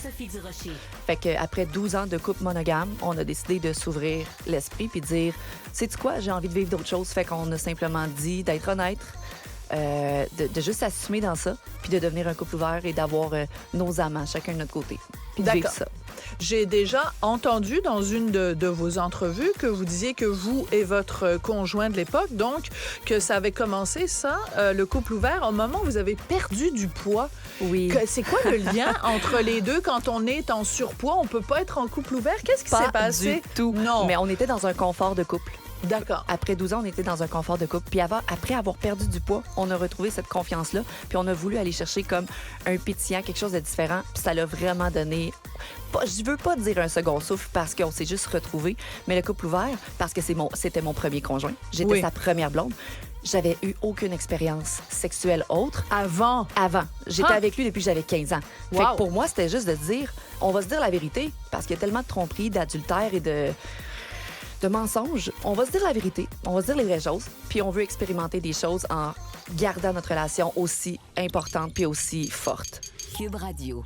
Sophie Durocher. Fait qu'après 12 ans de couple monogame, on a décidé de s'ouvrir l'esprit puis de dire, sais-tu quoi, j'ai envie de vivre d'autres choses. Fait qu'on a simplement dit d'être honnête, de juste s'assumer dans ça, puis de devenir un couple ouvert et d'avoir nos amants, chacun de notre côté. Puis de vivre ça. J'ai déjà entendu dans une de vos entrevues que vous disiez que vous et votre conjoint de l'époque, donc, que ça avait commencé, ça, le couple ouvert, au moment où vous avez perdu du poids. Oui. C'est quoi le lien entre les deux quand on est en surpoids? On peut pas être en couple ouvert? Qu'est-ce qui Pas s'est passé? du tout. Non. Mais on était dans un confort de couple. D'accord. Après 12 ans, on était dans un confort de couple. Puis après avoir perdu du poids, on a retrouvé cette confiance-là. Puis on a voulu aller chercher comme un pétillant, quelque chose de différent. Puis ça l'a vraiment donné... Je veux pas dire un second souffle parce qu'on s'est juste retrouvés, mais le couple ouvert, parce que c'était mon premier conjoint. J'étais sa première blonde. J'avais eu aucune expérience sexuelle autre. Avant. J'étais avec lui depuis que j'avais 15 ans. Fait Wow. que pour moi, c'était juste de dire, on va se dire la vérité, parce qu'il y a tellement de tromperies, d'adultère et de mensonges. On va se dire la vérité, on va se dire les vraies choses, puis on veut expérimenter des choses en gardant notre relation aussi importante puis aussi forte. Cube Radio.